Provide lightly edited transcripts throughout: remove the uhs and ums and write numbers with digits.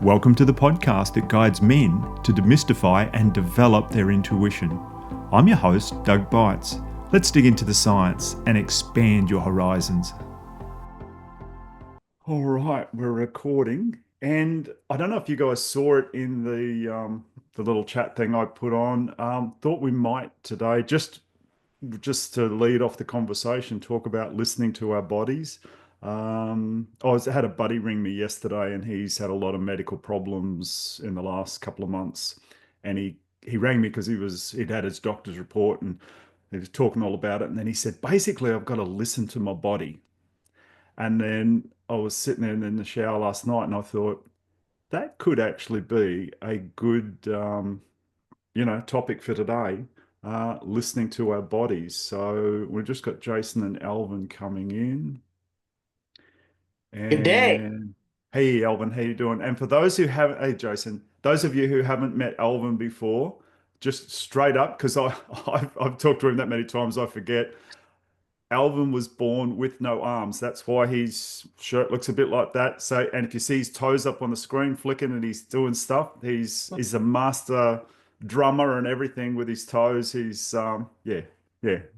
Welcome to the podcast that guides men to demystify and develop their intuition. I'm your host, Doug Bites. Let's dig into the science and expand your horizons. All right, we're recording, and I don't know if you guys saw it in the little chat thing I put on. Thought we might today just to lead off the conversation, talk about listening to our bodies. I had a buddy ring me yesterday, and he's had a lot of medical problems in the last couple of months, and he rang me because he'd had his doctor's report and he was talking all about it, and then he said, basically, I've got to listen to my body. And then I was sitting there in the shower last night, and I thought that could actually be a good topic for today, listening to our bodies. So we've just got Jason and Alvin coming in. Good day. And hey, Alvin, how you doing? And for those who haven't, hey, Jason, those of you who haven't met Alvin before, just straight up, because I've talked to him that many times, I forget. Alvin was born with no arms. That's why his shirt looks a bit like that. So, and if you see his toes up on the screen flicking and he's doing stuff, he's a master drummer and everything with his toes. Yeah.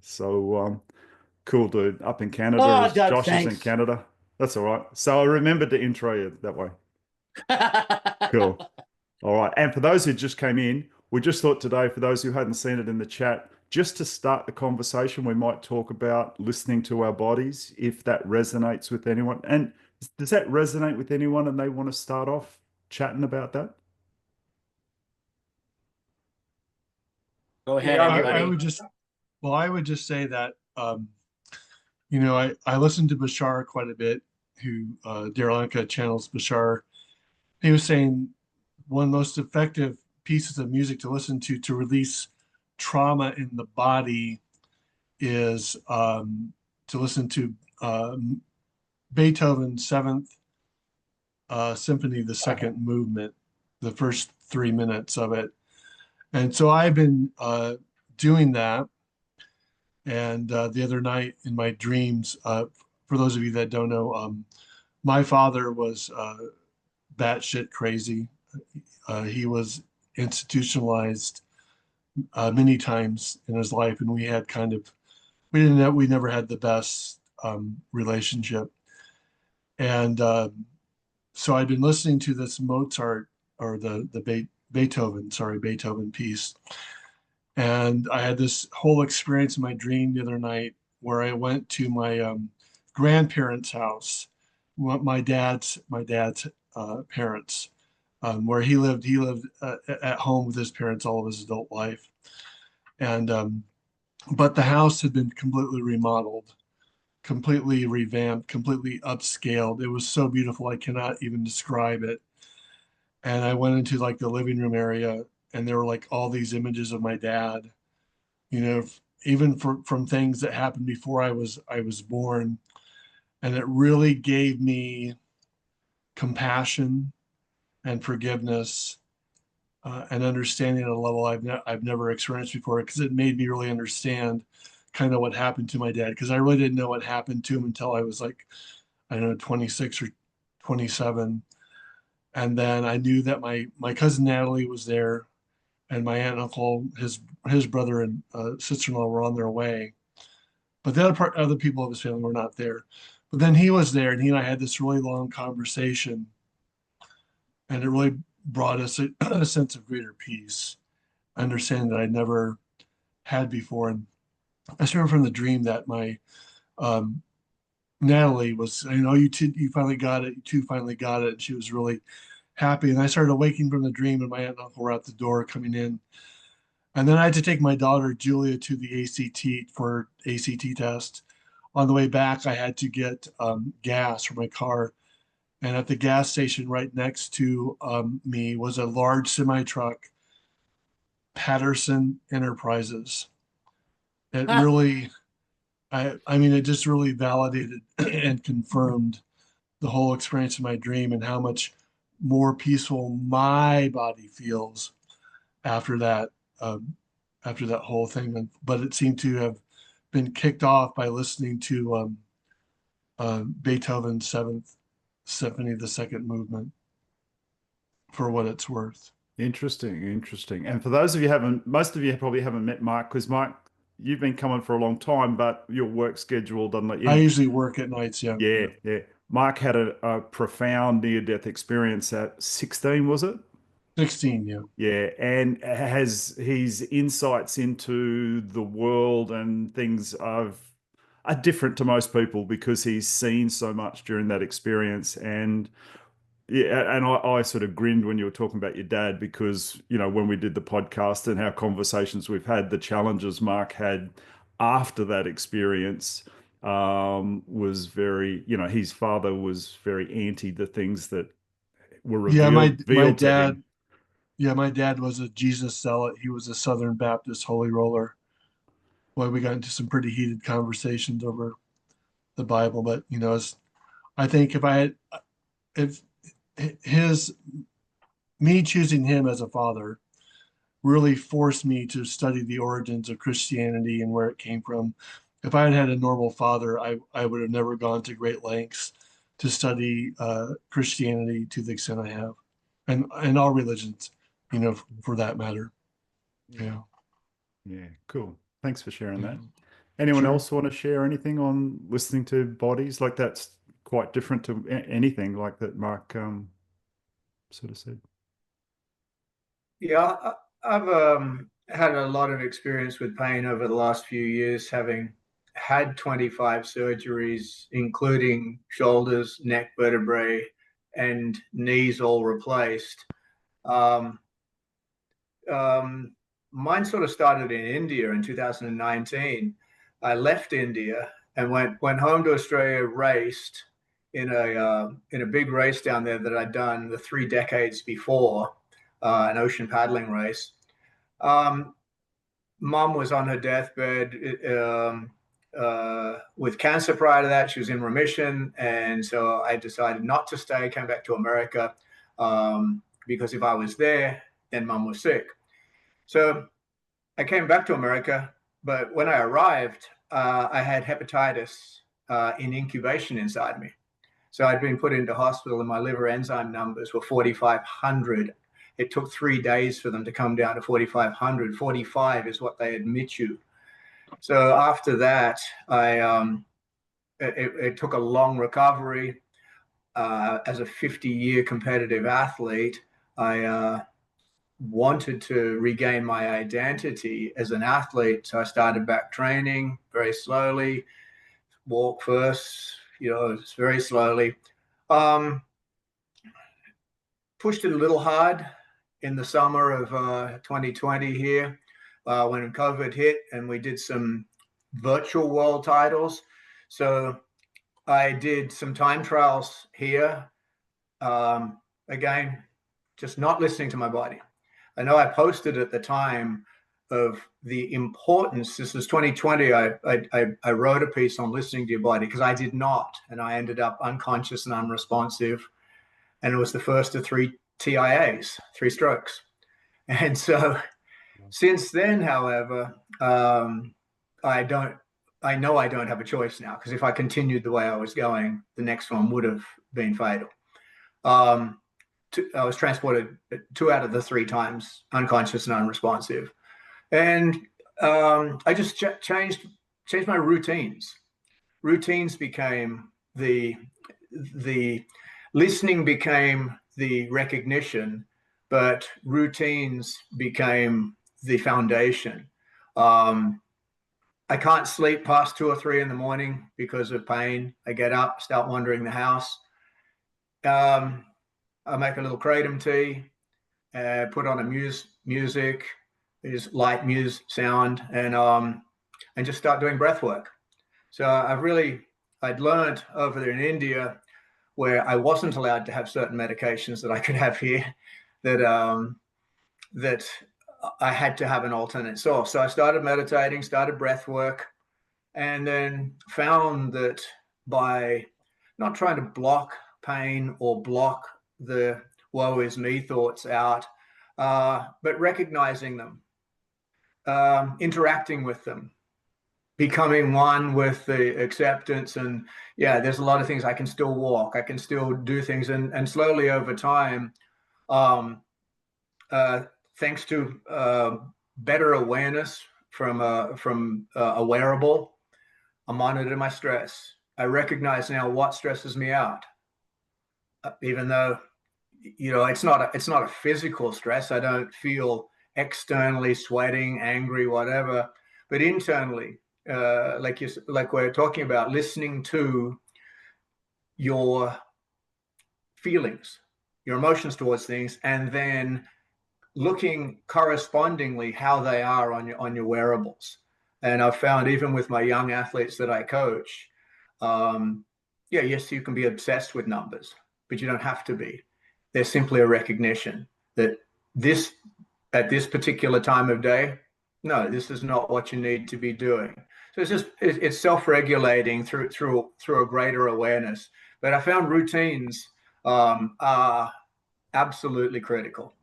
So cool dude up in Canada Oh, as Doug, Josh is in thanks. Canada. That's all right. So I remembered to intro you that way. Cool. All right. And for those who just came in, we just thought today, for those who hadn't seen it in the chat, just to start the conversation, we might talk about listening to our bodies, if that resonates with anyone. And does that resonate with anyone and they want to start off chatting about that? Go ahead, Yeah, I anybody. would just, well, I would just say that, I listened to Bashar quite a bit, who Daryl Anka channels Bashar. He was saying one of the most effective pieces of music to listen to release trauma in the body is to listen to Beethoven's Seventh Symphony, the second movement, the first 3 minutes of it. And so I've been doing that. And the other night in my dreams, for those of you that don't know, my father was batshit crazy. He was institutionalized many times in his life, and we had we never had the best relationship. And so I'd been listening to this Mozart or Beethoven piece. And I had this whole experience in my dream the other night where I went to my grandparents' house, my dad's parents, where he lived. He lived at home with his parents all of his adult life, and but the house had been completely remodeled, completely revamped, completely upscaled. It was so beautiful I cannot even describe it. And I went into like the living room area, and there were like all these images of my dad, you know, even from things that happened before I was born, and it really gave me compassion and forgiveness and understanding at a level I've never experienced before, because it made me really understand kind of what happened to my dad, because I really didn't know what happened to him until I was like, I don't know, 26 or 27. And then I knew that my cousin Natalie was there, and my aunt and uncle, his brother and sister-in-law were on their way. But other people of his family were not there. But then he was there, and he and I had this really long conversation, and it really brought us a sense of greater peace, understanding that I never had before. And I just remember from the dream that my um, Natalie was, you finally got it. You two finally got it. And she was really happy. And I started awaking from the dream, and my aunt and uncle were at the door coming in. And then I had to take my daughter Julia to the ACT for ACT test. On the way back, I had to get gas for my car. And at the gas station right next to me was a large semi truck, Patterson Enterprises. It Huh. really, I mean, it just really validated and confirmed the whole experience of my dream and how much more peaceful my body feels after that um, after that whole thing. But it seemed to have been kicked off by listening to Beethoven's Seventh Symphony, the second movement. for what it's worth. Interesting, interesting. And for those of you haven't, most of you probably haven't met Mark because Mark, you've been coming for a long time, but your work schedule doesn't let I you. usually work at nights. Yeah. Yeah, yeah. Mark had a profound near-death experience at 16, was it? 16. Yeah. Yeah, and has his insights into the world and things are different to most people because he's seen so much during that experience. And yeah, and I sort of grinned when you were talking about your dad because, when we did the podcast and our conversations we've had, the challenges Mark had after that experience was very, his father was very anti the things that were Yeah. My revealed to him. dad. Yeah, my dad was a Jesus zealot. He was a Southern Baptist holy roller. Boy, we got into some pretty heated conversations over the Bible. But I think if his me choosing him as a father really forced me to study the origins of Christianity and where it came from. If I had had a normal father, I would have never gone to great lengths to study Christianity to the extent I have, and all religions, for that matter. Yeah. Yeah, Yeah, cool. Thanks for sharing yeah, that. Anyone sure. else want to share anything on listening to bodies? Like that's quite different to anything like that Mark sort of said. Yeah, I've had a lot of experience with pain over the last few years, having had 25 surgeries, including shoulders, neck vertebrae, and knees all replaced. Um, Mine sort of started in India in 2019. I left India and went home to Australia, raced in a big race down there that I'd done the 3 decades before, an ocean paddling race. Um, Mom was on her deathbed with cancer prior to that. She was in remission, and so I decided not to stay. Came back to America because if I was there, then Mom was sick. So I came back to America, but when I arrived, I had hepatitis in incubation inside me. So I'd been put into hospital and my liver enzyme numbers were 4,500. It took 3 days for them to come down to 4,500. 45 is what they admit you. So after that, it took a long recovery. As a 50-year competitive athlete, I wanted to regain my identity as an athlete. So I started back training very slowly, walk first, very slowly. Um, Pushed it a little hard in the summer of 2020 here when COVID hit and we did some virtual world titles. So I did some time trials here. Again, just not listening to my body. I know I posted at the time of the importance. This was 2020. I wrote a piece on listening to your body because I did not, and I ended up unconscious and unresponsive. And it was the first of 3 TIAs, 3 strokes. And so since then, however, I don't. I know I don't have a choice now because if I continued the way I was going, the next one would have been fatal. I was transported 2 out of the 3 times unconscious and unresponsive, and I just changed my routines. Routines became the listening became the recognition, but routines became the foundation. I can't sleep past 2 or 3 in the morning because of pain. I get up, start wandering the house. I make a little kratom tea, put on a music, is light muse sound, and just start doing breath work. So I'd learned over there in India where I wasn't allowed to have certain medications that I could have here, that I had to have an alternate source. So I started meditating, started breath work, and then found that by not trying to block pain or block the woe is me thoughts out, but recognizing them, interacting with them, becoming one with the acceptance. And yeah, there's a lot of things. I can still walk, I can still do things, and slowly over time Um, Thanks to better awareness from a wearable, I monitor my stress. I recognize now what stresses me out, even though it's not a physical stress. I don't feel externally sweating, angry, whatever, but internally, like we're talking about, listening to your feelings, your emotions towards things, and then looking correspondingly how they are on your wearables. And I've found even with my young athletes that I coach, yes, you can be obsessed with numbers, but you don't have to be. They're simply a recognition that this at this particular time of day, no, this is not what you need to be doing. So it's self-regulating through a greater awareness. But I found routines are absolutely critical.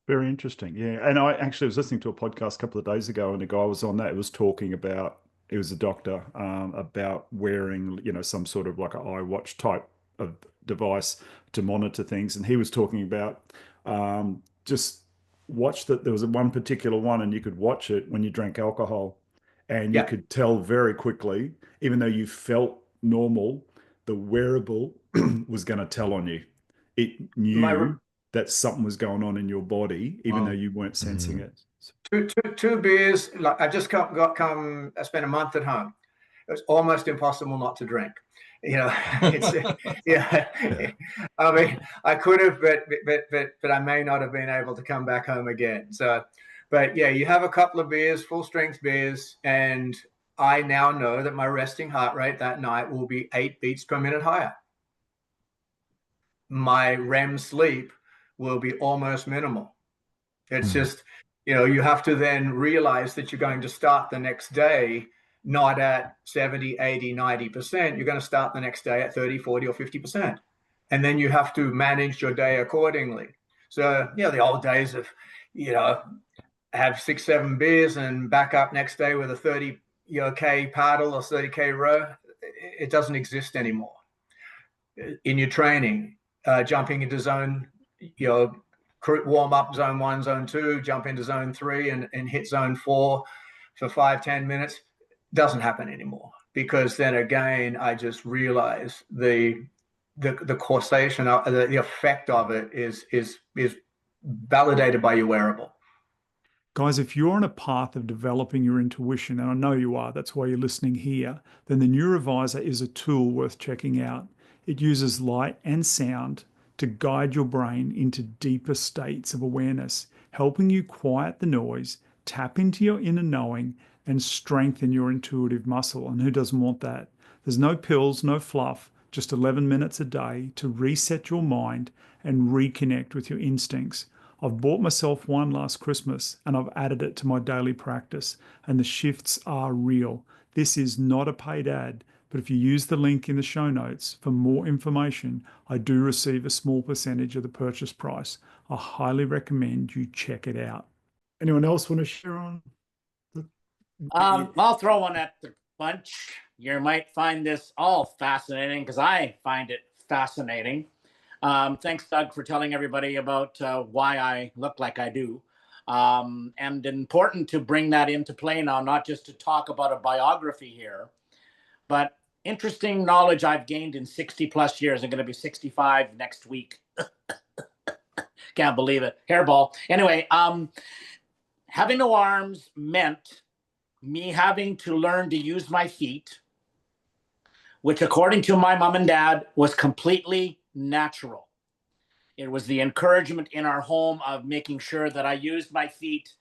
Very interesting. Yeah. And I actually was listening to a podcast a couple of days ago, and a guy was on that. It was talking about, it was a doctor, about wearing, some sort of like an iWatch type of device to monitor things. And he was talking about just watch that there was one particular one, and you could watch it when you drank alcohol, and you Yeah. could tell very quickly, even though you felt normal, the wearable was going to tell on you. It My knew that something was going on in your body, even though you weren't sensing it. two beers. Like I just I spent a month at home. It was almost impossible not to drink. It's yeah. I mean, I could have, but I may not have been able to come back home again. So, but yeah, you have a couple of beers, full strength beers, and I now know that my resting heart rate that night will be 8 beats per minute higher. My REM sleep will be almost minimal. It's just, you have to then realize that you're going to start the next day not at 70, 80, 90%. You're going to start the next day at 30, 40, or 50%. And then you have to manage your day accordingly. So, the old days of, have 6, 7 beers and back up next day with a 30K paddle or 30K row, it doesn't exist anymore. In your training, jumping into zone, warm up zone 1, zone 2, jump into zone 3 and hit zone 4 for 5-10 minutes, doesn't happen anymore, because then again I just realize the causation, the effect of it is validated by your wearable. Guys, if you're on a path of developing your intuition, and I know you are, that's why you're listening here, then the Neurovisor is a tool worth checking out. It uses light and sound to guide your brain into deeper states of awareness, helping you quiet the noise, tap into your inner knowing, and strengthen your intuitive muscle. And who doesn't want that? There's no pills, no fluff, just 11 minutes a day to reset your mind and reconnect with your instincts. I've bought myself one last Christmas, and I've added it to my daily practice, and the shifts are real. This is not a paid ad, but if you use the link in the show notes for more information, I do receive a small percentage of the purchase price. I highly recommend you check it out. Anyone else want to share on? I'll throw one at the bunch. You might find this all fascinating, because I find it fascinating. Thanks, Doug, for telling everybody about why I look like I do. And important to bring that into play now, not just to talk about a biography here, but interesting knowledge I've gained in 60 plus years. I'm going to be 65 next week. Can't believe it. Hairball. Anyway, having no arms meant me having to learn to use my feet, which according to my mom and dad was completely natural. It was the encouragement in our home of making sure that I used my feet,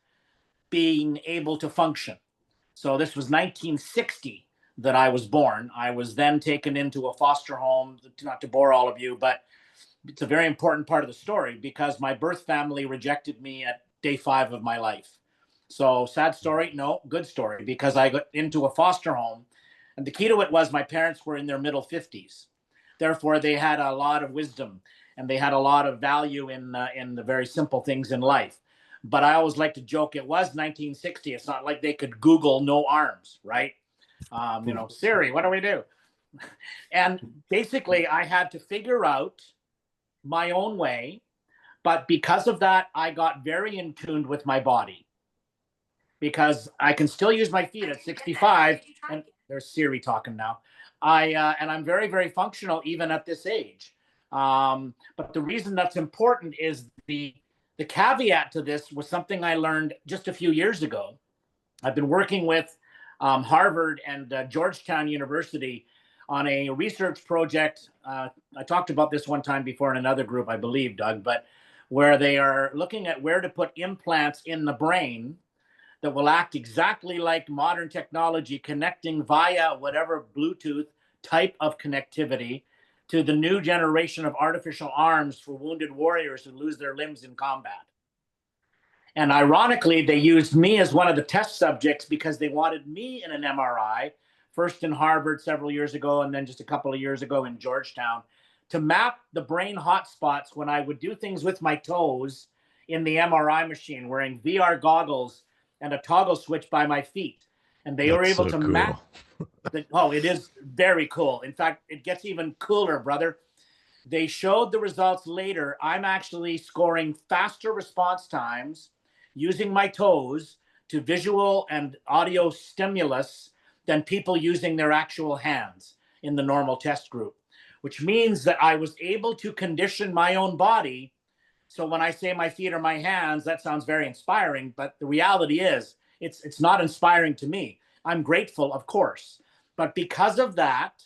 being able to function. So this was 1960 that I was born. I was then taken into a foster home, not to bore all of you, but it's a very important part of the story, because my birth family rejected me at day 5 of my life. So sad story? No, good story, because I got into a foster home, and the key to it was my parents were in their middle 50s. Therefore, they had a lot of wisdom, and they had a lot of value in the very simple things in life. But I always like to joke, it was 1960. It's not like they could Google no arms, right? Siri, what do we do? And basically, I had to figure out my own way. But because of that, I got very in tune with my body, because I can still use my feet at 65. And there's Siri talking now. And I'm very, very functional even at this age. But the reason that's important is the caveat to this was something I learned just a few years ago. I've been working with Harvard and Georgetown University on a research project. I talked about this one time before in another group, I believe, Doug, but where they are looking at where to put implants in the brain that will act exactly like modern technology, connecting via whatever Bluetooth type of connectivity to the new generation of artificial arms for wounded warriors who lose their limbs in combat. And ironically, they used me as one of the test subjects because they wanted me in an MRI, first in Harvard several years ago, and then just a couple of years ago in Georgetown, to map the brain hotspots when I would do things with my toes in the MRI machine, wearing VR goggles and a toggle switch by my feet. And they were able to map. Oh, it is very cool. In fact, it gets even cooler, brother. They showed the results later. I'm actually scoring faster response times using my toes to visual and audio stimulus than people using their actual hands in the normal test group, which means that I was able to condition my own body. So when I say my feet or my hands, that sounds very inspiring, but the reality is it's not inspiring to me. I'm grateful, of course, but because of that,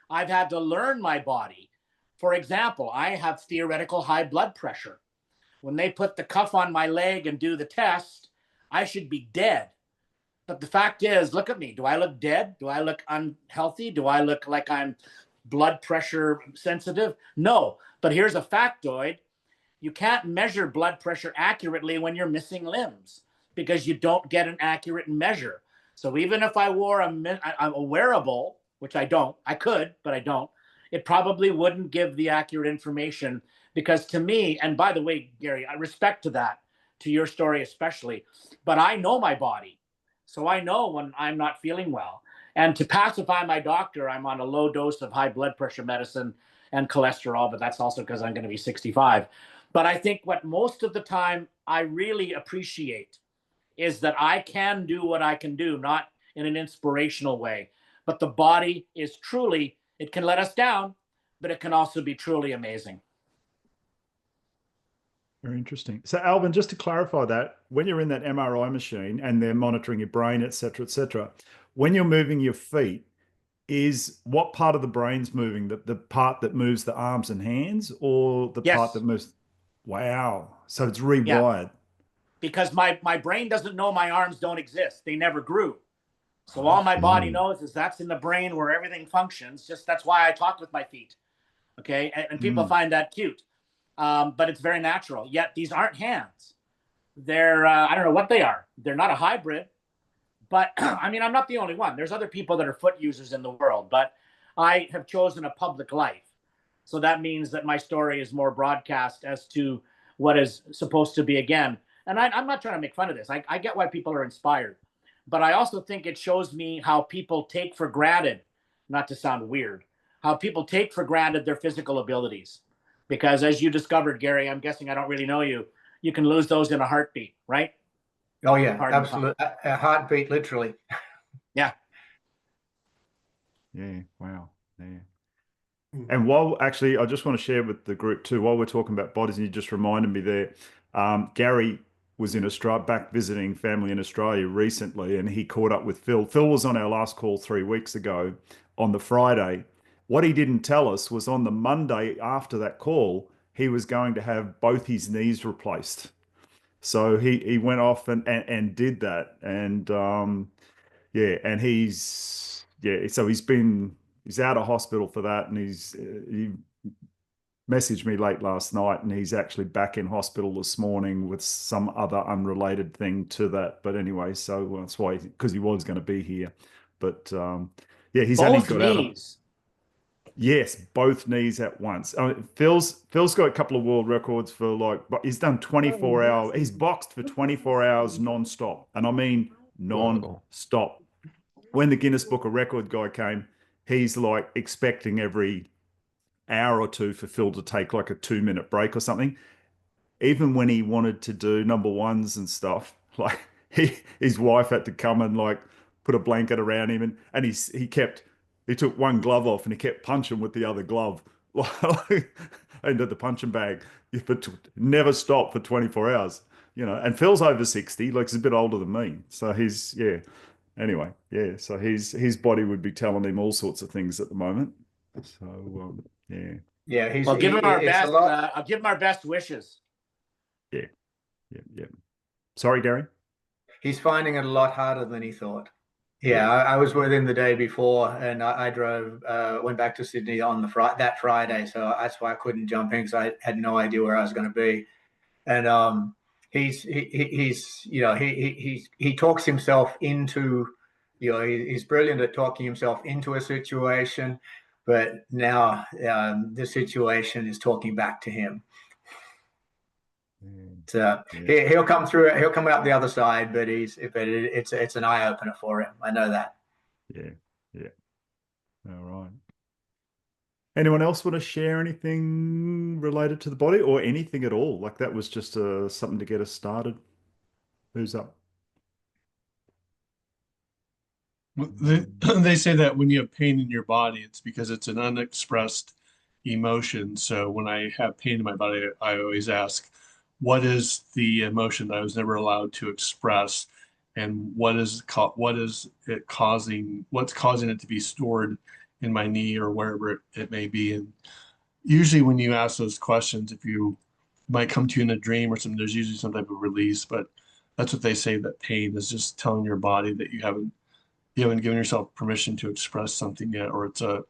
I've had to learn my body. For example, I have theoretical high blood pressure. When they put the cuff on my leg and do the test, I should be dead. But the fact is, look at me. Do I look dead? Do I look unhealthy? Do I look like I'm blood pressure sensitive? No. But here's a factoid. You can't measure blood pressure accurately when you're missing limbs because you don't get an accurate measure. So even if I wore a wearable, which I don't, I could, but I don't, it probably wouldn't give the accurate information, because to me, and by the way, Gary, I respect to that, to your story especially, but I know my body. So I know when I'm not feeling well. And to pacify my doctor, I'm on a low dose of high blood pressure medicine and cholesterol, but that's also because I'm going to be 65. But I think what most of the time I really appreciate is that I can do what I can do, not in an inspirational way, but the body is truly, it can let us down, but it can also be truly amazing. Very interesting. So, Alvin, just to clarify that, when you're in that MRI machine and they're monitoring your brain, et cetera, when you're moving your feet, is what part of the brain's moving? The part that moves the arms and hands, or the part that moves? Wow. So it's rewired. Yeah. Because my brain doesn't know my arms don't exist. They never grew. So all my body knows is that's in the brain where everything functions. Just that's why I talk with my feet. Okay. And people find that cute. But it's very natural. Yet these aren't hands. They're, I don't know what they are. They're not a hybrid. But I mean, I'm not the only one. There's other people that are foot users in the world, but I have chosen a public life. So that means that my story is more broadcast as to what is supposed to be again. And I'm not trying to make fun of this. I get why people are inspired. But I also think it shows me how people take for granted, not to sound weird, how people take for granted their physical abilities. Because as you discovered, Gary, I'm guessing I don't really know you, you can lose those in a heartbeat, right? Oh, yeah, absolutely. A heartbeat, literally. Yeah. Yeah, wow. Yeah. And while actually, I just want to share with the group too, while we're talking about bodies, and you just reminded me there, Gary was in Australia, back visiting family in Australia recently, and he caught up with Phil. Phil was on our last call 3 weeks ago on the Friday. What he didn't tell us was on the Monday after that call, he was going to have both his knees replaced. So he went off and did that. And yeah, and so he's out of hospital for that, and he messaged me late last night, and he's actually back in hospital this morning with some other unrelated thing to that. But anyway, so that's why, because he was going to be here. But yeah, he's only got out of. Yes, both knees at once. Phil's got a couple of world records for but he's done 24 hours. He's boxed for 24 hours non-stop. And I mean non-stop. When the Guinness Book of Record guy came, he's like expecting every hour or two for Phil to take like a 2-minute break or something. Even when he wanted to do number ones and stuff, like his wife had to come and like put a blanket around him, and he took one glove off and he kept punching with the other glove like into the punching bag, but never stopped for 24 hours. And Phil's over 60, like he's a bit older than me, so he's yeah. Anyway, yeah, so his body would be telling him all sorts of things at the moment. So yeah, Yeah, Well, give him our it's a best. lot. I'll give him our best wishes. yeah, yeah, yeah. Sorry, Gary. He's finding it a lot harder than he thought. Yeah, Yeah, I was with him the day before, and I drove, went back to Sydney on that Friday, so that's why I couldn't jump in because I had no idea where I was going to be. And he's he talks himself into, he's brilliant at talking himself into a situation, but now the situation is talking back to him. So yeah, he'll come through it. He'll come out the other side, but it's an eye opener for him. I know that. yeah, yeah. All right. Anyone else want to share anything related to the body or anything at all? Like that was just something to get us started. Who's up? They say that when you have pain in your body, it's because it's an unexpressed emotion. So when I have pain in my body, I always ask, what is the emotion that I was never allowed to express? And what is it causing? What's causing it to be stored in my knee or wherever it may be? And usually when you ask those questions, if you might come to you in a dream or something, there's usually some type of release, but that's what they say, that pain is just telling your body that you haven't given yourself permission to express something yet, or it's an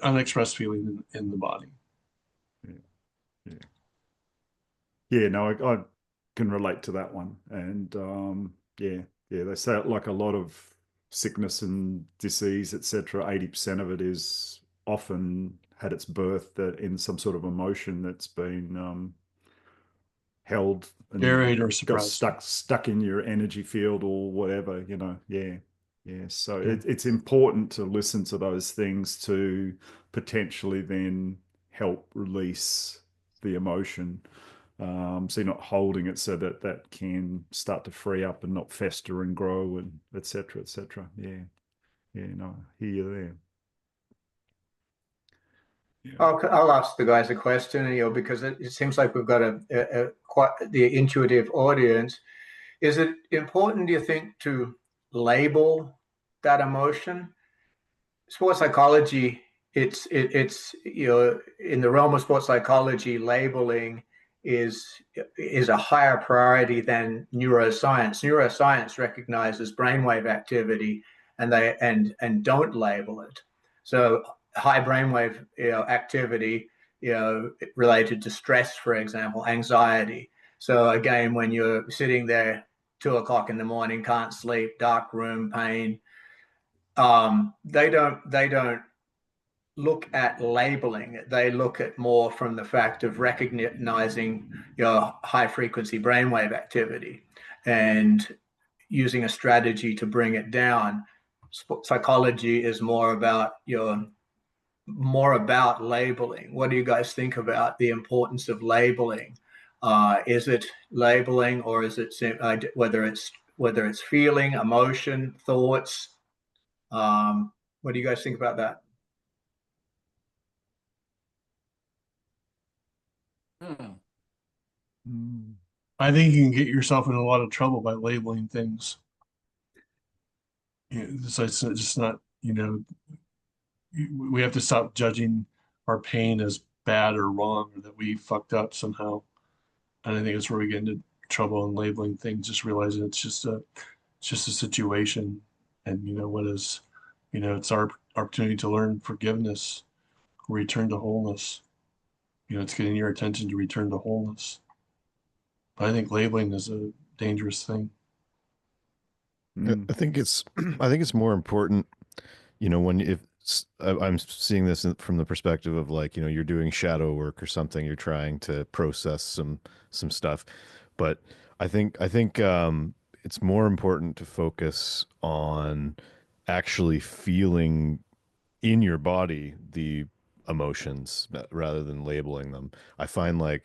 unexpressed feeling in the body. Yeah, yeah. Yeah, no, I can relate to that one. And yeah, yeah, they say it like a lot of sickness and disease, etc. 80% of it is often had its birth that in some sort of emotion that's been held and Buried or got suppressed. stuck in your energy field or whatever. Yeah, yeah. So Yeah. it's important to listen to those things to potentially then help release the emotion. So you're not holding it, so that can start to free up and not fester and grow and etc. etc. Yeah, yeah. No, I hear you there. Yeah. I'll ask the guys a question, because it seems like we've got a quite the intuitive audience. Is it important, do you think, to label that emotion? Sports psychology, it's in the realm of sports psychology, labeling is a higher priority than neuroscience. Neuroscience recognizes brainwave activity, and don't label it. So high brainwave activity related to stress, for example, anxiety. So again, when you're sitting there 2 o'clock in the morning, can't sleep, dark room, pain, they don't look at labeling. They look at more from the fact of recognizing your high frequency brainwave activity and using a strategy to bring it down. Psychology is more about labeling. What do you guys think about the importance of labeling? Is it labeling, or is it whether it's feeling, emotion, thoughts? What do you guys think about that? I think you can get yourself in a lot of trouble by labeling things. So it's just not, we have to stop judging our pain as bad or wrong, or that we fucked up somehow. And I think that's where we get into trouble in labeling things, just realizing it's just a situation. And it's our opportunity to learn forgiveness, return to wholeness. It's getting your attention to return to wholeness. But I think labeling is a dangerous thing. I think it's I think it's more important, when I'm seeing this from the perspective of like, you're doing shadow work or something, you're trying to process some stuff. But I think it's more important to focus on actually feeling in your body the emotions rather than labeling them. I find like,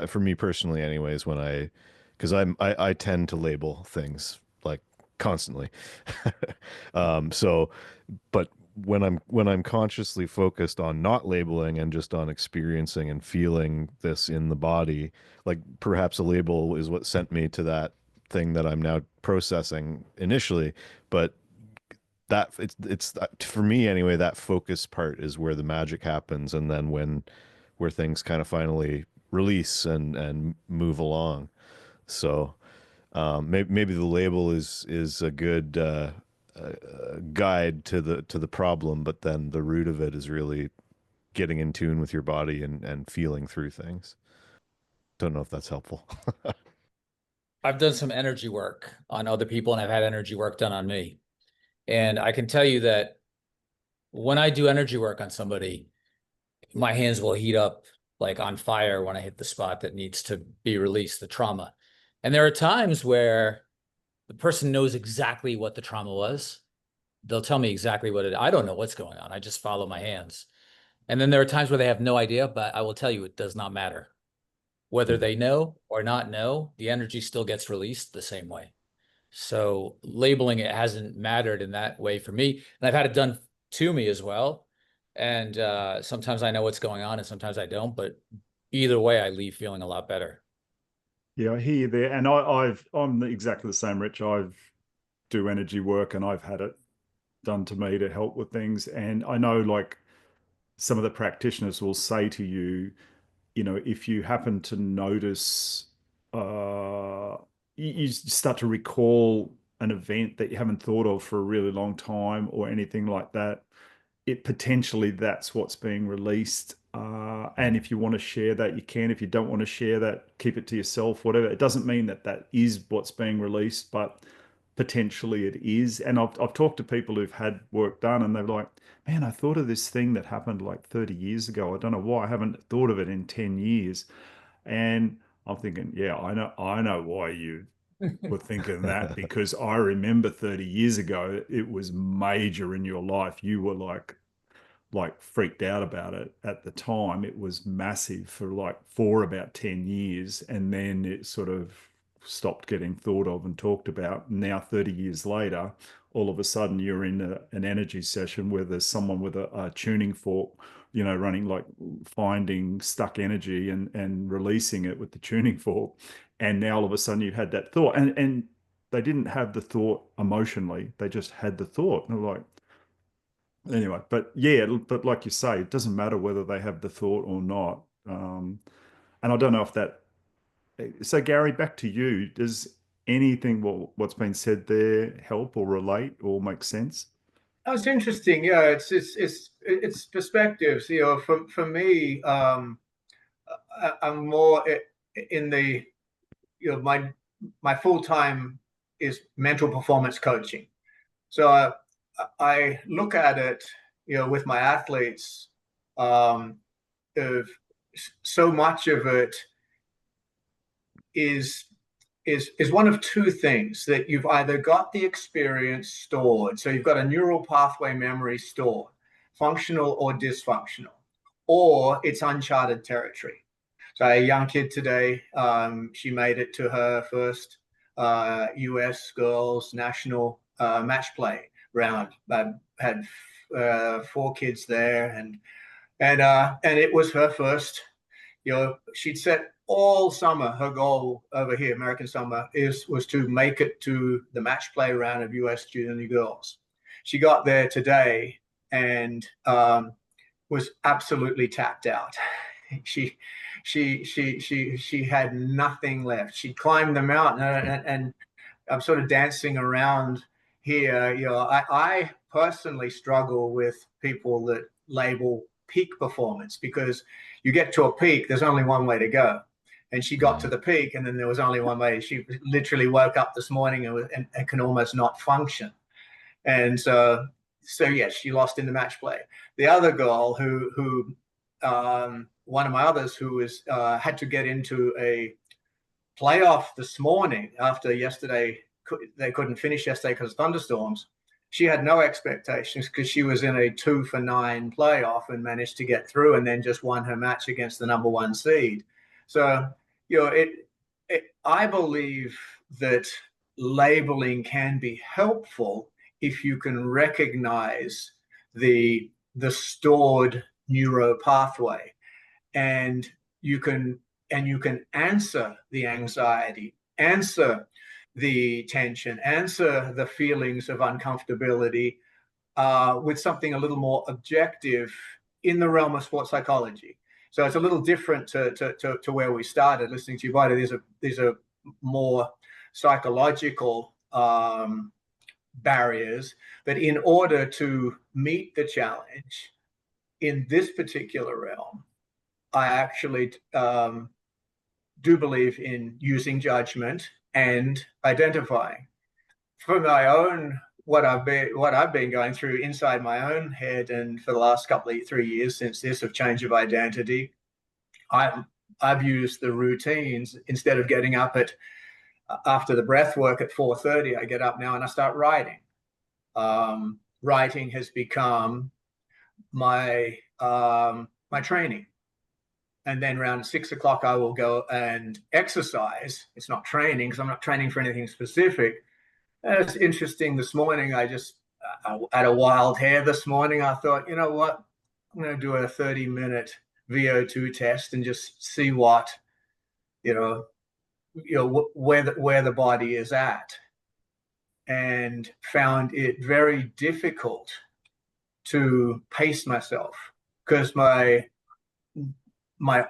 for me personally anyways, because I tend to label things like constantly. So, but when I'm consciously focused on not labeling and just on experiencing and feeling this in the body, like perhaps a label is what sent me to that thing that I'm now processing initially, but that it's for me anyway, that focus part is where the magic happens, and then where things kind of finally release and move along. So maybe the label is a good guide to the problem, but then the root of it is really getting in tune with your body and feeling through things. Don't know if that's helpful. I've done some energy work on other people, and I've had energy work done on me. And I can tell you that when I do energy work on somebody, my hands will heat up like on fire when I hit the spot that needs to be released, the trauma. And there are times where the person knows exactly what the trauma was. They'll tell me exactly what I don't know what's going on. I just follow my hands. And then there are times where they have no idea, but I will tell you, it does not matter. Whether they know or not know, the energy still gets released the same way. So labeling it hasn't mattered in that way for me. And I've had it done to me as well. And sometimes I know what's going on and sometimes I don't, but either way, I leave feeling a lot better. Yeah, I hear you there. And I'm exactly the same, Rich. I've do energy work and I've had it done to me to help with things. And I know like some of the practitioners will say to you, you know, if you happen to notice, you start to recall an event that you haven't thought of for a really long time or anything like that, it potentially that's what's being released. And if you want to share that, you can. If you don't want to share that, keep it to yourself, whatever. It doesn't mean that that is what's being released, but potentially it is. And I've talked to people who've had work done and they're like, man, I thought of this thing that happened like 30 years ago. I don't know why I haven't thought of it in 10 years. And I'm thinking, yeah, I know why you were thinking that, because I remember 30 years ago, it was major in your life. You were like freaked out about it at the time. It was massive for about 10 years. And then it sort of stopped getting thought of and talked about. Now, 30 years later, all of a sudden you're in an energy session where there's someone with a tuning fork, you know, running, like finding stuck energy and releasing it with the tuning fork. And now all of a sudden you had that thought, and they didn't have the thought emotionally. They just had the thought. And they're like, anyway, but yeah, but like you say, it doesn't matter whether they have the thought or not. And I don't know if that. So Gary, back to you. Does anything what's been said there help or relate or make sense? That's interesting. Yeah, it's perspectives. You know, for me, I'm more in the, you know, my full time is mental performance coaching. So I look at it, you know, with my athletes, of so much of it is one of two things: that you've either got the experience stored, so you've got a neural pathway memory stored, functional or dysfunctional, or it's uncharted territory. So a young kid today, she made it to her first US girls national match play round. Had 4 kids there, and it was her first. You know, she'd set all summer, her goal over here, American summer, was to make it to the match play round of US junior girls. She got there today and was absolutely tapped out. She had nothing left. She climbed the mountain, and I'm sort of dancing around here. You know, I personally struggle with people that label peak performance, because you get to a peak, there's only one way to go. And she got to the peak, and then there was only one way. She literally woke up this morning and can almost not function. And so yes, she lost in the match play. The other girl who one of my others who was had to get into a playoff this morning after yesterday. They couldn't finish yesterday because of thunderstorms. she had no expectations because she was in a 2-for-9 playoff and managed to get through, and then just won her match against the #1 seed. So, you know, I believe that labeling can be helpful if you can recognize the stored neuro pathway, and you can answer the anxiety, answer the tension, answer the feelings of uncomfortability with something a little more objective in the realm of sports psychology. So it's a little different to where we started listening to your body. These are more psychological barriers, but in order to meet the challenge in this particular realm, I actually do believe in using judgment and identifying. For my own, what I've been going through inside my own head, and for the last 3 years since this of change of identity, I've used the routines. Instead of getting up after the breath work at 4:30, I get up now and I start writing. Writing has become my training. And then around 6 o'clock, I will go and exercise. It's not training because I'm not training for anything specific. And it's interesting. This morning, I just had a wild hair this morning. I thought, you know what? I'm going to do a 30-minute VO2 test and just see what, where the body is at. And found it very difficult to pace myself because my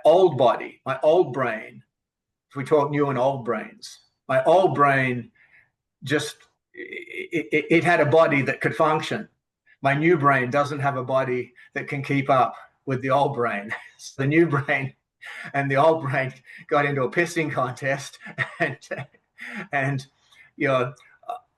old body, my old brain, if we talk new and old brains, my old brain just, it had a body that could function. My new brain doesn't have a body that can keep up with the old brain. So the new brain and the old brain got into a pissing contest, and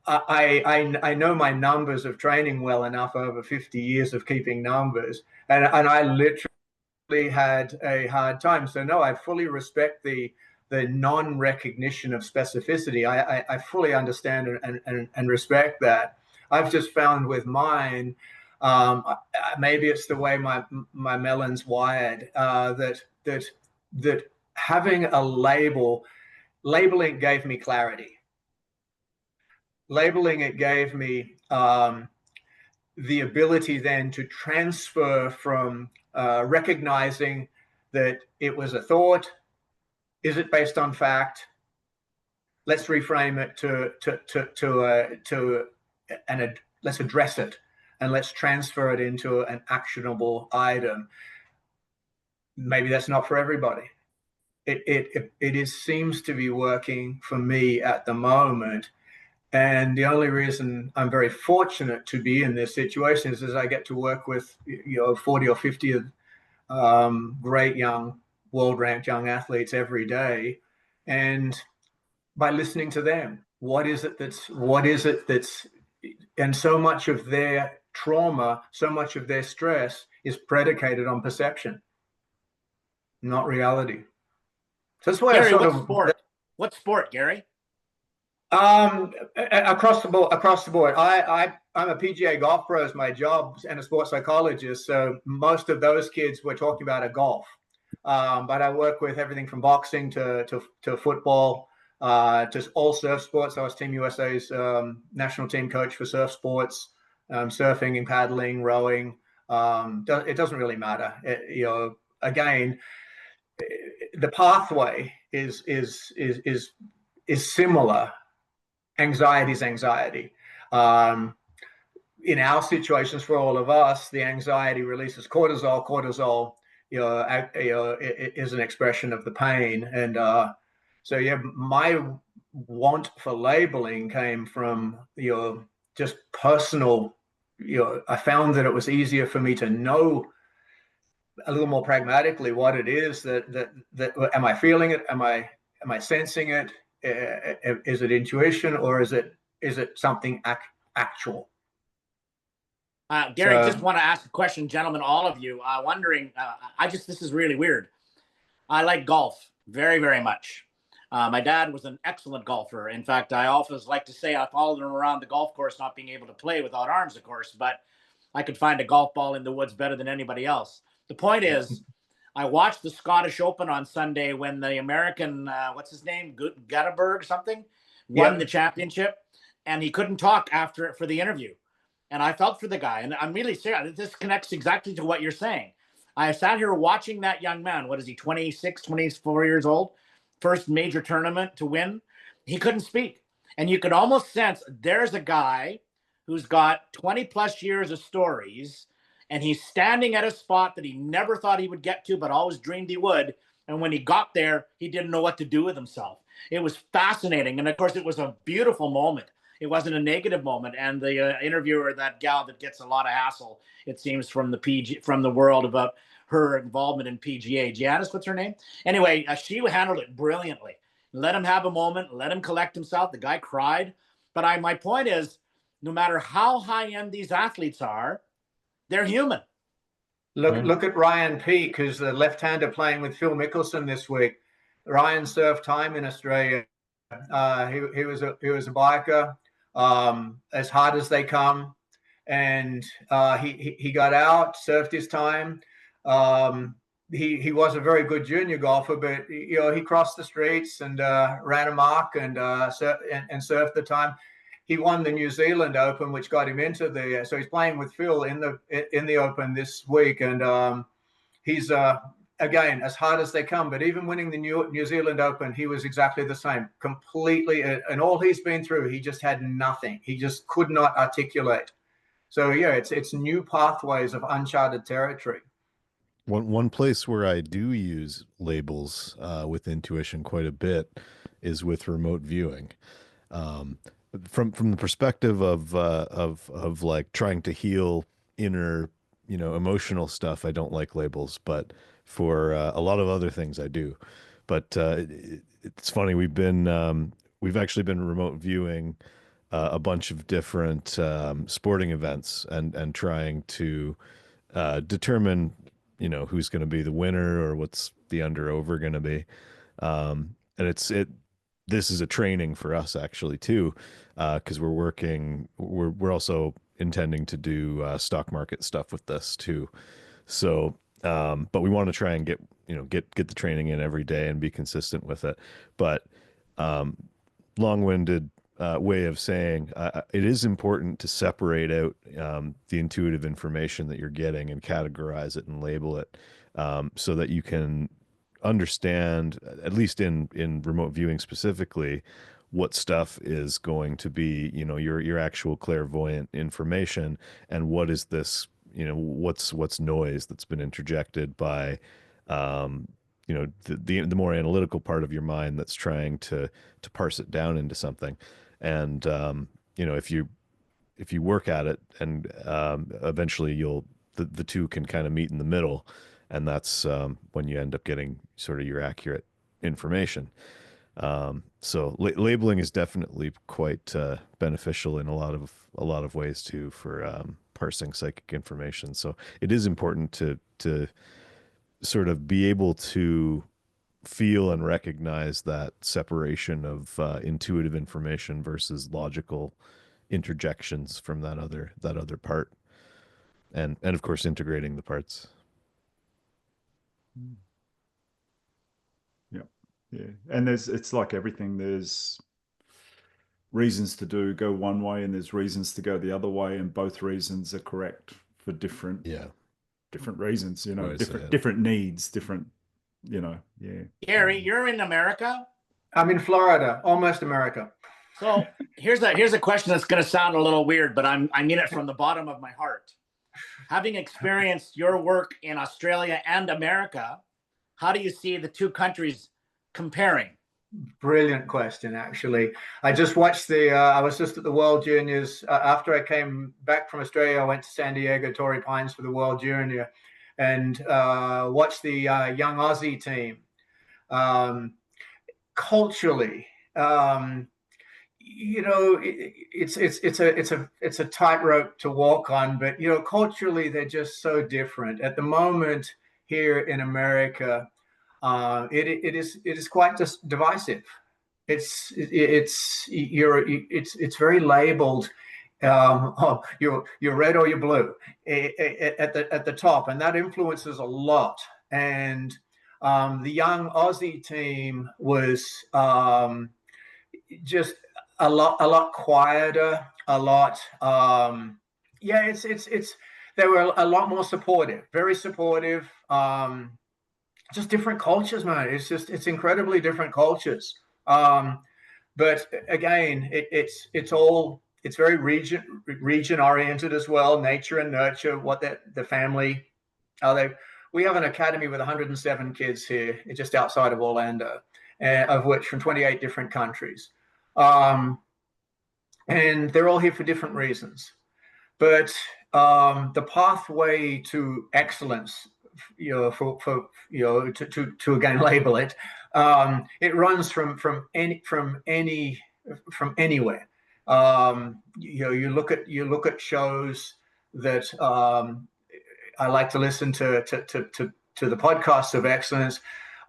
I know my numbers of training well enough over 50 years of keeping numbers, and I literally had a hard time. So no, I fully respect the non-recognition of specificity. I fully understand and respect that. I've just found with mine, maybe it's the way my melon's wired, that having a labeling gave me clarity. Labeling it gave me the ability then to transfer from recognizing that it was a thought. Is it based on fact? Let's reframe it and let's address it, and let's transfer it into an actionable item. Maybe that's not for everybody. It seems to be working for me at the moment. And the only reason I'm very fortunate to be in this situation is I get to work with 40 or 50 great young, world-ranked young athletes every day, and by listening to them, what is it that's, and so much of their trauma, so much of their stress is predicated on perception, not reality. So that's why Gary, what sport, Gary? Across the board. I'm a PGA golf pro as my job and a sports psychologist. So most of those kids we're talking about are golf. But I work with everything from boxing to football, to all surf sports. I was Team USA's national team coach for surf sports, surfing and paddling, rowing. It doesn't really matter. Again, the pathway is similar. Anxiety is anxiety. In our situations, for all of us, the anxiety releases cortisol. Cortisol, is an expression of the pain. And so, yeah, my want for labeling came from just personal. I found that it was easier for me to know a little more pragmatically what it is that am I feeling it? Am I sensing it? Is it intuition, or is it something actual? Gary, just want to ask a question, gentlemen, all of you. Wondering, this is really weird. I like golf very, very much. My dad was an excellent golfer. In fact, I always like to say I followed him around the golf course, not being able to play without arms, of course, but I could find a golf ball in the woods better than anybody else. The point is, I watched the Scottish Open on Sunday when the American, what's his name, Gatterberg something, won the championship, and he couldn't talk after it for the interview. And I felt for the guy, and I'm really serious. This connects exactly to what you're saying. I sat here watching that young man. What is he, 26, 24 years old? First major tournament to win. He couldn't speak. And you could almost sense there's a guy who's got 20 plus years of stories, and he's standing at a spot that he never thought he would get to, but always dreamed he would. And when he got there, he didn't know what to do with himself. It was fascinating. And of course, it was a beautiful moment. It wasn't a negative moment. And the interviewer, that gal that gets a lot of hassle, it seems, from the world about her involvement in PGA. Janice, what's her name? Anyway, she handled it brilliantly. Let him have a moment, let him collect himself. The guy cried. But my point is, no matter how high-end these athletes are, they're human. Look at Ryan Peake, who's the left-hander playing with Phil Mickelson this week. Ryan served time in Australia. He was a biker, as hard as they come, and he got out, served his time. He was a very good junior golfer, but he crossed the streets and ran amok and served the time. He won the New Zealand Open, which got him into so he's playing with Phil in the Open this week, and he's again as hard as they come. But even winning the New Zealand Open, he was exactly the same, completely, and all he's been through, he just had nothing. He just could not articulate. So yeah, it's new pathways of uncharted territory. One place where I do use labels with intuition quite a bit is with remote viewing. From the perspective of like trying to heal inner, emotional stuff, I don't like labels, but for a lot of other things I do. But it's funny, we've actually been remote viewing a bunch of different sporting events and trying to determine who's going to be the winner or what's the under over going to be. And this is a training for us actually too, because we're also intending to do stock market stuff with this too. So, but we want to try and get the training in every day and be consistent with it. But long-winded way of saying it is important to separate out the intuitive information that you're getting and categorize it and label it, so that you can understand, at least in remote viewing specifically, what stuff is going to be your actual clairvoyant information, and what is this, what's noise that's been interjected by the more analytical part of your mind that's trying to parse it down into something. And if you work at it, and eventually the two can kind of meet in the middle, and that's when you end up getting sort of your accurate information. So labeling is definitely quite beneficial in a lot of ways too, for parsing psychic information. So it is important to sort of be able to feel and recognize that separation of intuitive information versus logical interjections from that other part, and of course integrating the parts. Yeah, and it's like everything. There's reasons to go one way, and there's reasons to go the other way, and both reasons are correct for different reasons. Different needs, different. Gary, you're in America? I'm in Florida, almost America. So here's a question that's going to sound a little weird, but I mean it from the bottom of my heart. Having experienced your work in Australia and America, how do you see the two countries comparing? Brilliant question, actually. I just watched I was just at the World Juniors. After I came back from Australia, I went to San Diego, Torrey Pines for the World Junior, and watched the young Aussie team. Culturally, it's a tightrope to walk on, but culturally they're just so different. At the moment here in America, it is quite divisive. It's very labeled. Oh, you're red or you're blue at the top, and that influences a lot. And the young Aussie team was just a lot quieter, a lot. Yeah, it's they were a lot more supportive, very supportive. Just different cultures, man. It's incredibly different cultures. But again, it's very region oriented as well, nature and nurture. What the family are they? We have an academy with 107 kids here, just outside of Orlando, of which from 28 different countries, and they're all here for different reasons. But the pathway to excellence, for to again label it, it runs from anywhere. You look at shows that I like to listen to the podcasts of excellence.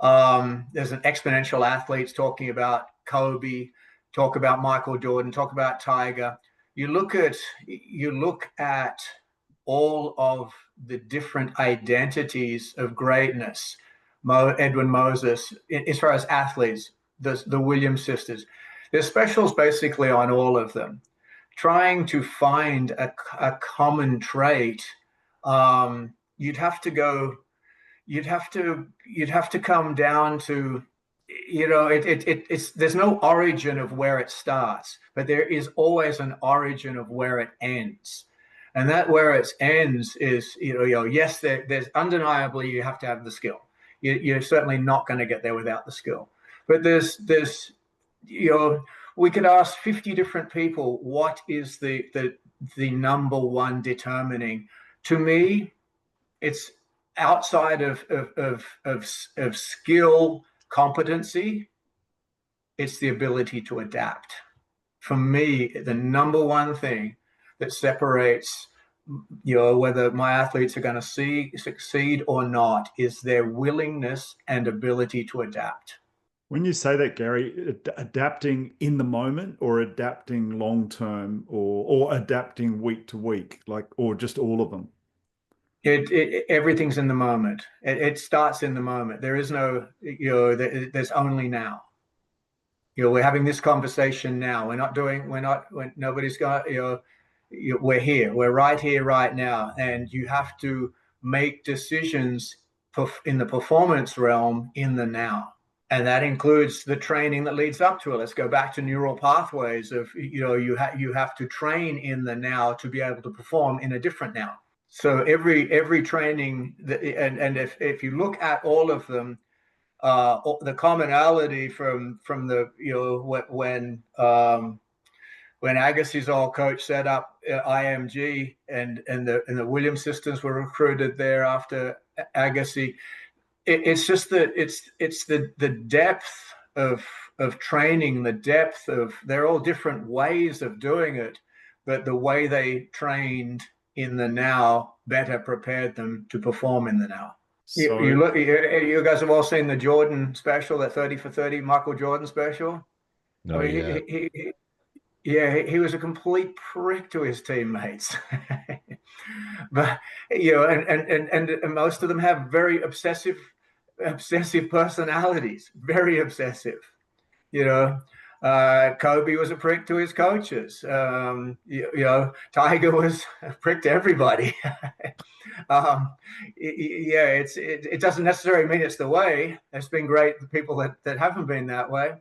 There's an exponential athletes talking about Kobe, talk about Michael Jordan, talk about Tiger. You look at all of the different identities of greatness. Edwin Moses, as far as athletes, the Williams sisters, there's specials basically on all of them, trying to find a common trait. You'd have to come down to, it's there's no origin of where it starts, but there is always an origin of where it ends. And that where it ends is, yes, there's undeniably you have to have the skill. You're certainly not going to get there without the skill. But there's we could ask 50 different people, what is the number one determining? To me, it's outside of skill, competency, it's the ability to adapt. For me, the number one thing that separates, whether my athletes are going to succeed or not, is their willingness and ability to adapt. When you say that, Gary, adapting in the moment or adapting long term, or adapting week to week, or just all of them? Everything's in the moment. It starts in the moment. There is no, there's only now. We're having this conversation now. Nobody's got, we're here. We're right here, right now. And you have to make decisions in the performance realm in the now. And that includes the training that leads up to it. Let's go back to neural pathways of, you have to train in the now to be able to perform in a different now. So every training, and if you look at all of them, the commonality from the, when Agassi's old coach set up IMG and the Williams sisters were recruited there after Agassi, it's just that it's the depth of training, the depth of, they're all different ways of doing it, but the way they trained in the now better prepared them to perform in the now. So you guys have all seen the Jordan special, that 30 for 30 Michael Jordan special. No, he was a complete prick to his teammates. But and most of them have very obsessive personalities, very obsessive. Kobe was a prick to his coaches. Tiger was a prick to everybody. It doesn't necessarily mean it's the way. It's been great, the people that haven't been that way,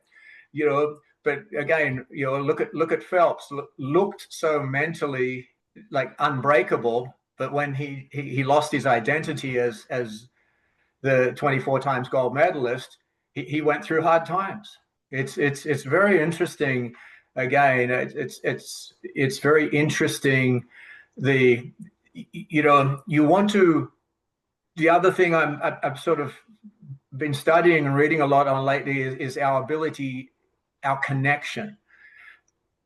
but again, look at Phelps, looked so mentally like unbreakable, but when he lost his identity as the 24 times gold medalist, he went through hard times. It's very interesting. Again, it's very interesting. The other thing I've sort of been studying and reading a lot on lately is our ability, our connection.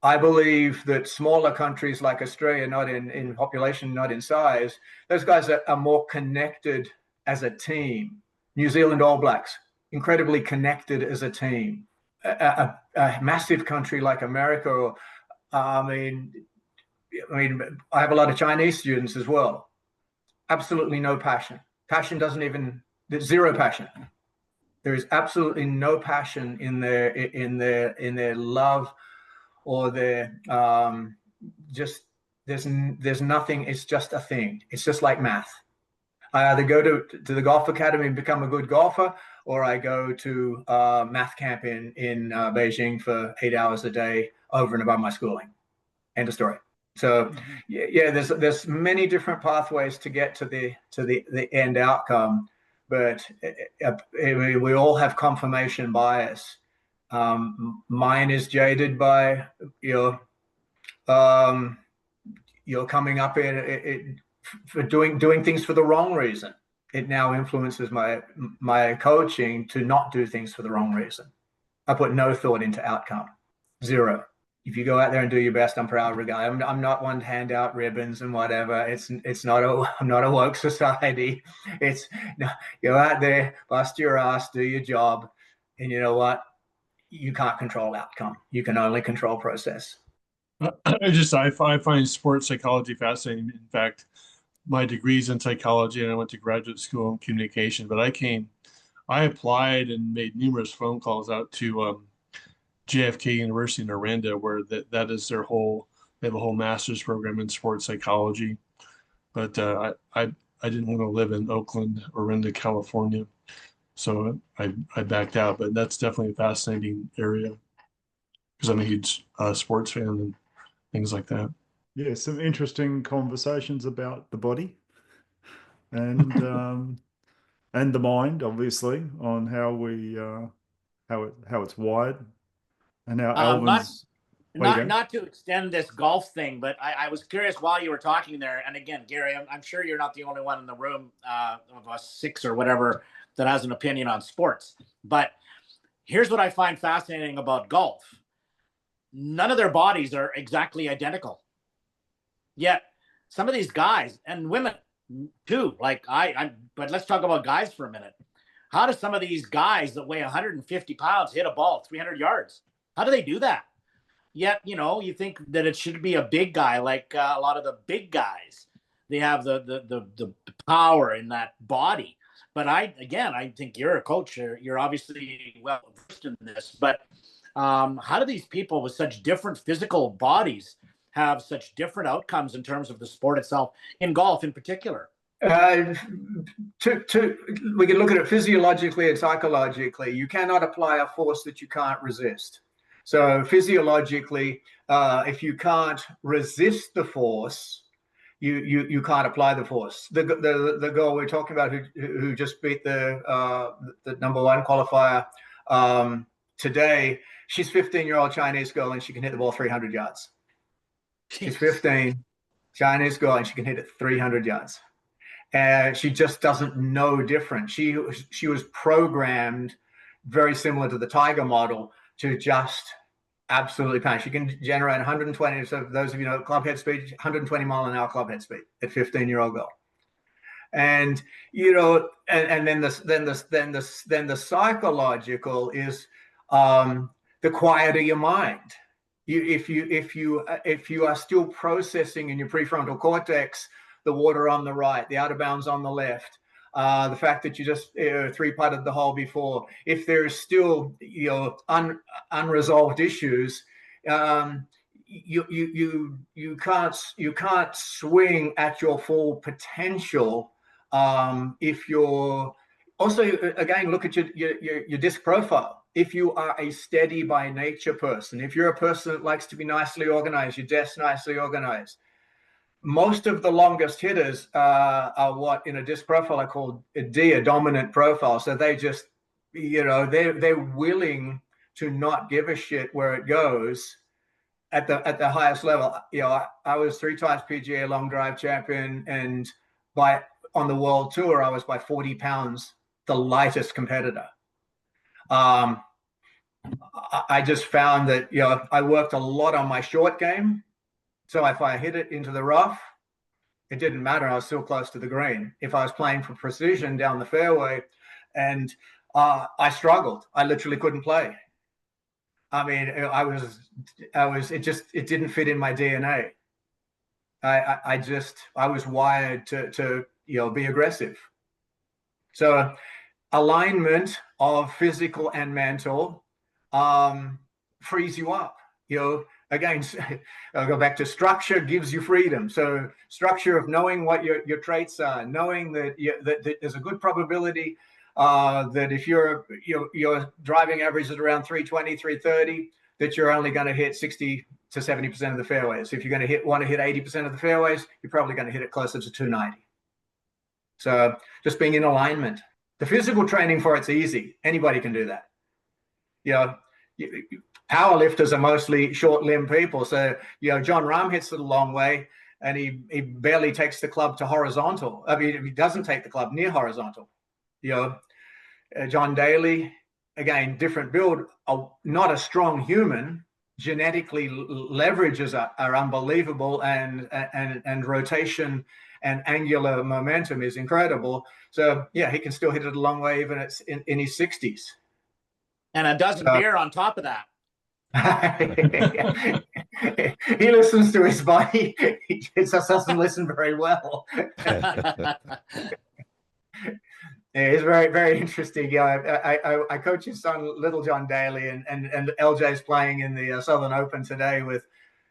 I believe that smaller countries like Australia, not in population, not in size, those guys are more connected as a team. New Zealand All Blacks, incredibly connected as a team. a massive country like America, or I mean, I have a lot of Chinese students as well. Absolutely no passion. Passion doesn't even, there's zero passion. There is absolutely no passion in their love or their just there's nothing. It's just a thing. It's just like math. I either go to the golf academy and become a good golfer, or I go to math camp in Beijing for 8 hours a day over and above my schooling. End of story. So yeah, there's many different pathways to get to the end outcome, but we all have confirmation bias. Mine is jaded by you're coming up for doing things for the wrong reason. It now influences my coaching to not do things for the wrong reason. I put no thought into outcome, zero. If you go out there and do your best, I'm proud of it. I'm not one to hand out ribbons and whatever. I'm not a woke society. It's no, go out there, bust your ass, do your job, and you know what? You can't control outcome. You can only control process. I find sports psychology fascinating. In fact, my degree's in psychology and I went to graduate school in communication, but I applied and made numerous phone calls out to JFK University in Orlando, where that is they have a whole master's program in sports psychology. But I didn't want to live in Oakland or Orinda, California. So I backed out, but that's definitely a fascinating area because I'm a huge sports fan and things like that. Yeah, some interesting conversations about the body and the mind, obviously, on how we how it's wired and how Alvin's. Not to extend this golf thing, but I was curious while you were talking there. And again, Gary, I'm sure you're not the only one in the room of us 6 or whatever that has an opinion on sports. But here's what I find fascinating about golf. None of their bodies are exactly identical. Yet some of these guys and women too, like but let's talk about guys for a minute. How do some of these guys that weigh 150 pounds hit a ball 300 yards? How do they do that? Yet, you think that it should be a big guy, like a lot of the big guys. They have the power in that body. But I think you're a coach. You're obviously well versed in this. But how do these people with such different physical bodies have such different outcomes in terms of the sport itself, in golf in particular? We can look at it physiologically and psychologically. You cannot apply a force that you can't resist. So physiologically, if you can't resist the force, you can't apply the force. The girl we're talking about who just beat the #1 qualifier today, she's 15-year-old Chinese girl and she can hit the ball 300 yards. She's 15, Chinese girl, and she can hit it 300 yards. And she just doesn't know different. She was programmed very similar to the Tiger model to just absolutely pound. She can generate 120. So those of you know club head speed, 120 mile an hour club head speed at 15-year-old girl. And and then the psychological is the quiet of your mind. If you are still processing in your prefrontal cortex the water on the right, the out of bounds on the left, the fact that you just 3-putted the hole before, if there's still unresolved issues, you can't swing at your full potential if you're also, again, look at your disc profile. If you are a steady by nature person, if you're a person that likes to be nicely organized, your desk's nicely organized, most of the longest hitters are what in a disc profile I call a dominant profile. So they just, they're willing to not give a shit where it goes at the highest level. I was 3 times PGA long drive champion, and on the world tour, I was by 40 pounds the lightest competitor. I just found that I worked a lot on my short game. So if I hit it into the rough, it didn't matter. I was still close to the green. If I was playing for precision down the fairway, and I struggled, I literally couldn't play. I mean, it didn't fit in my DNA. I was wired to be aggressive. So alignment of physical and mental frees you up. Again, I'll go back to structure gives you freedom. So structure of knowing what your traits are, knowing that that there's a good probability that if your driving average is around 320, 330, that you're only going to hit 60 to 70% of the fairways. If you're going to want to hit 80% of the fairways, you're probably going to hit it closer to 290. So just being in alignment. The physical training for it's easy. Anybody can do that. Power lifters are mostly short-limbed people. So, John Rahm hits it a long way, and he barely takes the club to horizontal. I mean, he doesn't take the club near horizontal. John Daly, again, different build, not a strong human. Genetically, leverages are unbelievable, and rotation and angular momentum is incredible. So yeah, he can still hit it a long way even in his 60s. And a dozen beer on top of that. He listens to his body. He just doesn't listen very well. Yeah, it's very, very interesting. I coach his son, Little John Daly, and LJ's playing in the Southern Open today with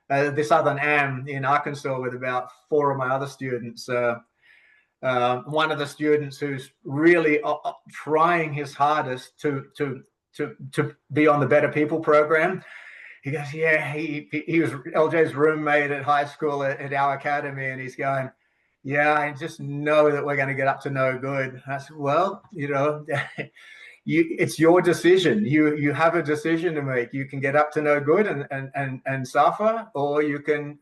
the Southern Am in Arkansas with about 4 of my other students. One of the students who's really trying his hardest to be on the Better People program. He goes, yeah, he was LJ's roommate at high school at our academy, and he's going, yeah, I just know that we're going to get up to no good. I said, well, it's your decision. You have a decision to make. You can get up to no good and suffer, or you can,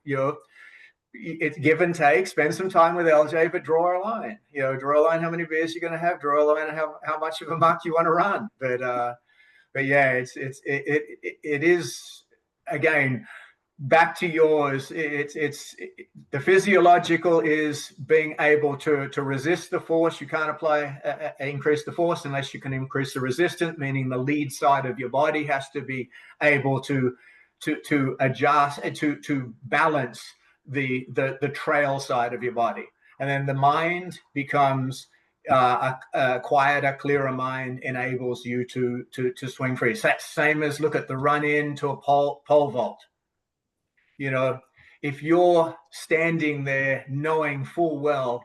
it's give and take. Spend some time with LJ, but draw a line. Draw a line how many beers you're going to have. Draw a line how much of a mark you want to run. But yeah, it is, again, back to yours. It's the physiological is being able to resist the force. You can't increase the force unless you can increase the resistance, meaning the lead side of your body has to be able to adjust, to balance the trail side of your body. And then the mind becomes a quieter, clearer mind enables you to swing free. So that's same as look at the run into a pole vault. If you're standing there knowing full well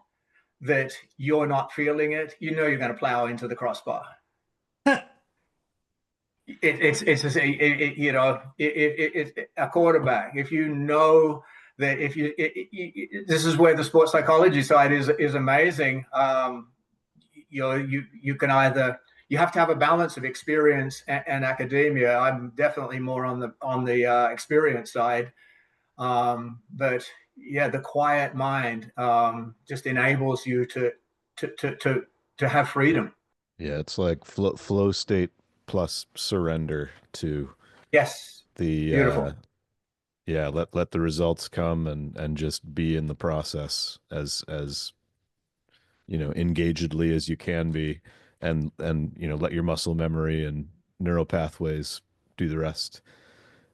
that you're not feeling it, you're going to plow into the crossbar. It's a quarterback. If you know that this is where the sports psychology side is amazing. You can either, you have to have a balance of experience and academia. I'm definitely more on the experience side. But yeah, the quiet mind just enables you to have freedom. Yeah, it's like flow state plus surrender to the beautiful. Yeah, let the results come and just be in the process as engagedly as you can be, and let your muscle memory and neural pathways do the rest.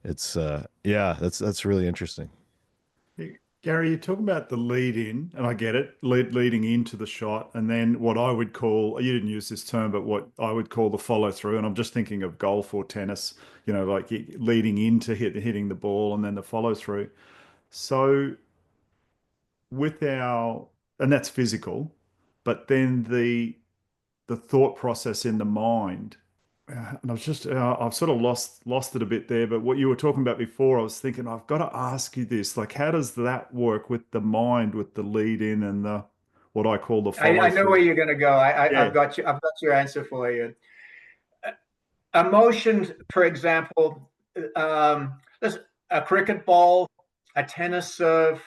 It's that's really interesting. Gary, you're talking about the lead in, and I get it, leading into the shot, and then what I would call, you didn't use this term, but what I would call the follow through. And I'm just thinking of golf or tennis, like leading into hitting the ball and then the follow through. So and that's physical, but then the thought process in the mind. And I've sort of lost it a bit there. But what you were talking about before, I was thinking, I've got to ask you this: like, how does that work with the mind, with the lead in and the what I call the follow I know through? where you're going to go. I've got your answer for you. Emotions, for example, there's a cricket ball, a tennis serve.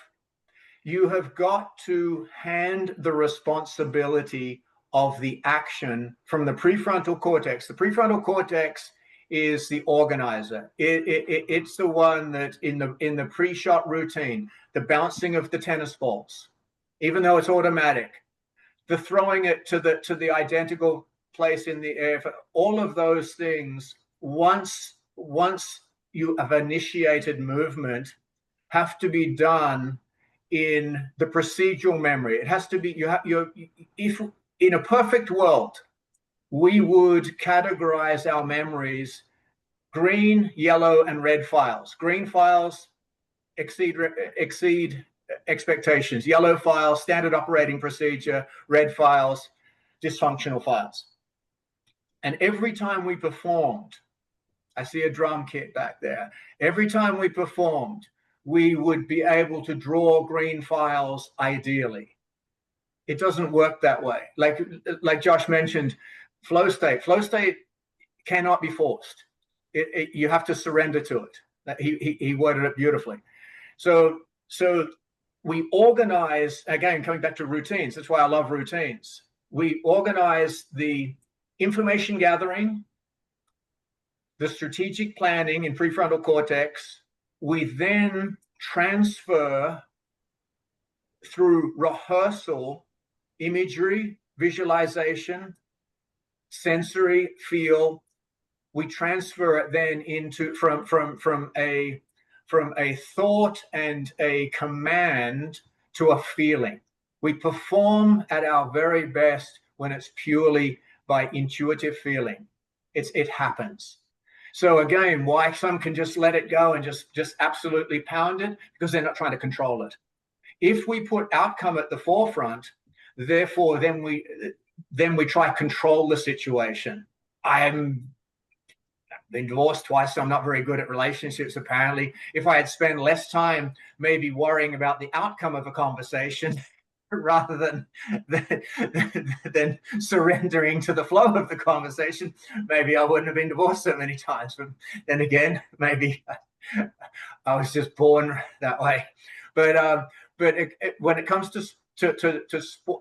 You have got to hand the responsibility of the action from the prefrontal cortex. The prefrontal cortex is the organizer. It's the one that in the pre-shot routine, the bouncing of the tennis balls, even though it's automatic, the throwing it to the identical place in the air, all of those things. Once once you have initiated movement, have to be done in the procedural memory. It has to be, if in a perfect world, we would categorize our memories green, yellow, and red files. Green files exceed expectations. Yellow files, standard operating procedure. Red files, dysfunctional files. And every time we performed, I see a drum kit back there. Every time we performed, we would be able to draw green files ideally. It doesn't work that way. Like Josh mentioned, flow state. Flow state cannot be forced. You have to surrender to it. He worded it beautifully. So we organize, again, coming back to routines. That's why I love routines. We organize the information gathering, the strategic planning in prefrontal cortex. We then transfer through rehearsal, imagery, visualization, sensory, feel. We transfer it then into from a thought and a command to a feeling. We perform at our very best when it's purely by intuitive feeling. It happens. So again, why some can just let it go and just absolutely pound it, because they're not trying to control it. If we put outcome at the forefront, therefore then we try to control the situation. I've been divorced twice, so I'm not very good at relationships, apparently. If I had spent less time maybe worrying about the outcome of a conversation rather than surrendering to the flow of the conversation, maybe I wouldn't have been divorced so many times. But then again, maybe I was just born that way. But when it comes to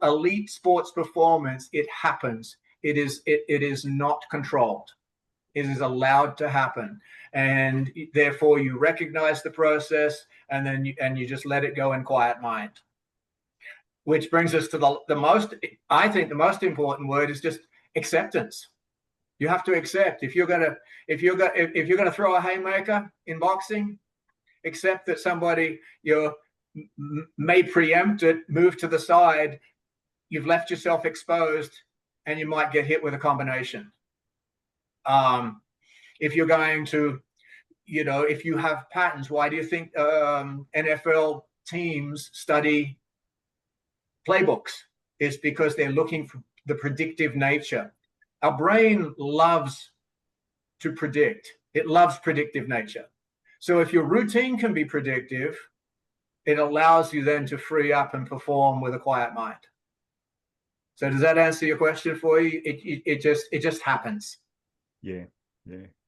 elite sports performance, it happens. It is not controlled. It is allowed to happen, and therefore you recognize the process, and then you just let it go in quiet mind. Which brings us to the most important word is just acceptance. You have to accept. If you're gonna throw a haymaker in boxing, accept that somebody may preempt it, move to the side. You've left yourself exposed, and you might get hit with a combination. If you're going to, if you have patterns, why do you think NFL teams study playbooks? Is because they're looking for the predictive nature. Our brain loves to predict. It loves predictive nature. So if your routine can be predictive, it allows you then to free up and perform with a quiet mind. So does that answer your question for you? It just happens. Yeah.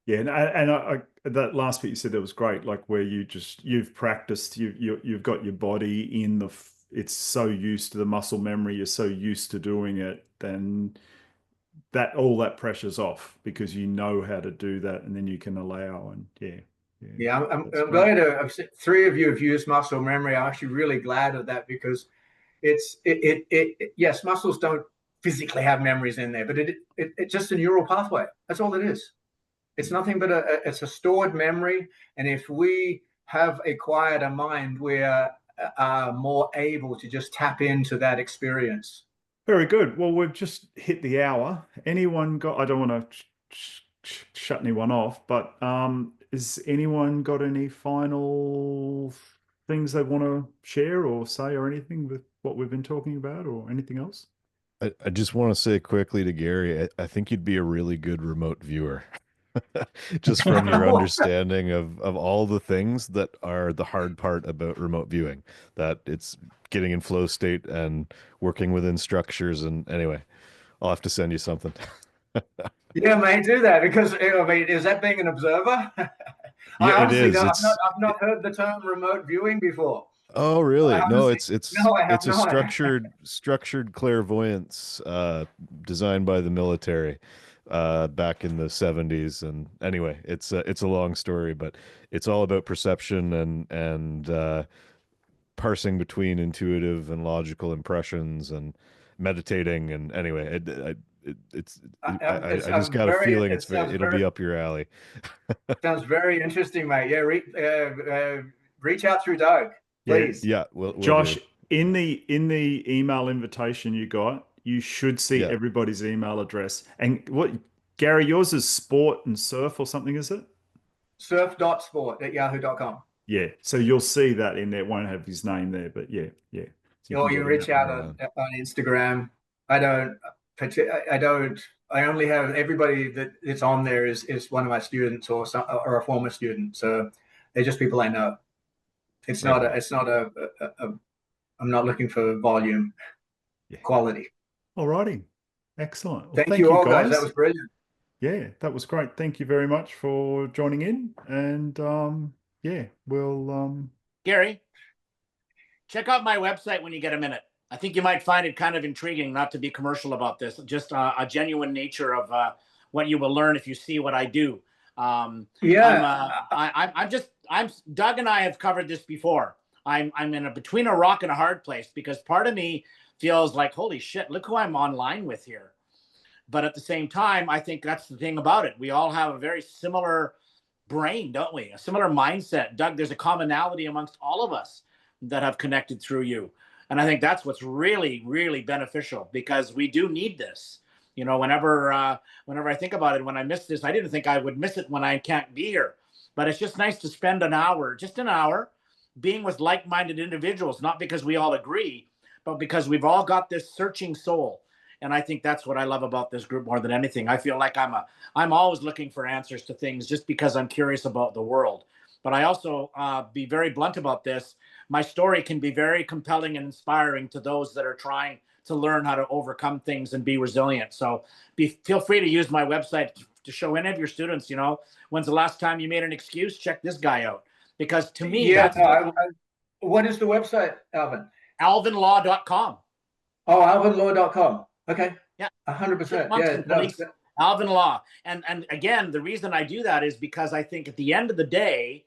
And I that last bit you said, that was great. Like where you've practiced, you've got your body in it's so used to the muscle memory, you're so used to doing it, then all that pressure's off because you know how to do that, and then you can allow. And I'm glad three of you have used muscle memory. I'm actually really glad of that, because yes, muscles don't physically have memories in there, but it's just a neural pathway. That's all it is. It's nothing but it's a stored memory. And if we have a quieter mind, we're more able to just tap into that experience. Very good. Well, we've just hit the hour. Anyone got, I don't want to shut anyone off, but has anyone got any final things they want to share or say, or anything with what we've been talking about, or anything else? I just want to say quickly to Gary, I think you'd be a really good remote viewer. Just from your understanding of all the things that are the hard part about remote viewing, that it's getting in flow state and working within structures. And anyway, I'll have to send you something. Yeah, mate, do that, because I mean, is that being an observer? Yeah, it is. I've not heard the term remote viewing before. Oh, really? No, it's a not. structured clairvoyance designed by the military back in the 70s. And anyway, it's a long story, but it's all about perception and parsing between intuitive and logical impressions and meditating. And anyway, I just got a feeling it'll be up your alley. Sounds very interesting, mate. Yeah, reach out through Doug, please. Yeah, we'll Josh, do. in the email invitation you got, you should see everybody's email address. And what, Gary, yours is sport and surf or something, is it? surf.sport@yahoo.com. Yeah, so you'll see that in there. It won't have his name there, but yeah. So you reach out on Instagram. I only have everybody that is on there is one of my students or a former student. So they're just people I know. It's not I'm not looking for volume, quality. All righty. Excellent. Well, thank you all, guys. That was brilliant. Yeah, that was great. Thank you very much for joining in. And we'll Gary, check out my website when you get a minute. I think you might find it kind of intriguing, not to be commercial about this, just a genuine nature of what you will learn if you see what I do. I'm Doug and I have covered this before. I'm between a rock and a hard place, because part of me feels like, holy shit, look who I'm online with here. But at the same time, I think that's the thing about it. We all have a very similar brain, don't we? A similar mindset. Doug, there's a commonality amongst all of us that have connected through you. And I think that's what's really, really beneficial, because we do need this. You know, whenever I think about it, when I miss this, I didn't think I would miss it when I can't be here. But it's just nice to spend an hour, being with like-minded individuals, not because we all agree, but because we've all got this searching soul. And I think that's what I love about this group more than anything. I feel like I'm always looking for answers to things just because I'm curious about the world. But I also be very blunt about this. My story can be very compelling and inspiring to those that are trying to learn how to overcome things and be resilient. So feel free to use my website to show any of your students, when's the last time you made an excuse? Check this guy out. Because to me, what is the website, Alvin? alvinlaw.com. Oh, alvinlaw.com. Okay. Yeah. 100%. Yeah. Alvin Law. And again, the reason I do that is because I think at the end of the day,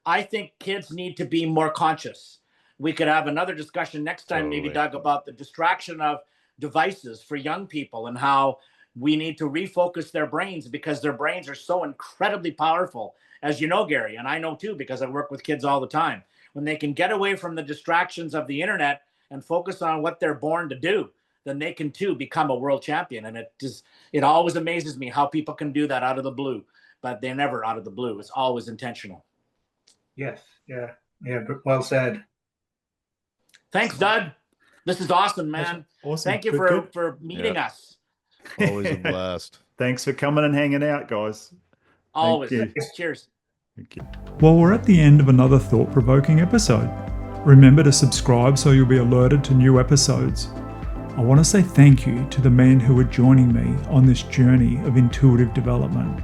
I think kids need to be more conscious. We could have another discussion next time, maybe, Doug, about the distraction of devices for young people and how we need to refocus their brains, because their brains are so incredibly powerful, as you know, Gary, and I know too, because I work with kids all the time. When they can get away from the distractions of the internet and focus on what they're born to do, then they can too become a world champion. And it always amazes me how people can do that out of the blue, but they're never out of the blue. It's always intentional. Yes. Yeah. Well said. Thanks, Doug. This is awesome, man. Awesome. Thank you for meeting us. Always a blast. Thanks for coming and hanging out, guys. Always. Cheers. Thank you. Well, we're at the end of another thought-provoking episode. Remember to subscribe so you'll be alerted to new episodes. I want to say thank you to the men who are joining me on this journey of intuitive development.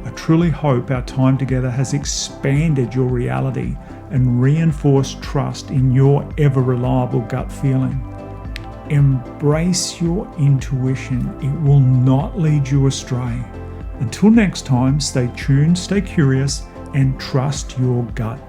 I truly hope our time together has expanded your reality and reinforced trust in your ever-reliable gut feeling. Embrace your intuition. It will not lead you astray. Until next time, stay tuned, stay curious, and trust your gut.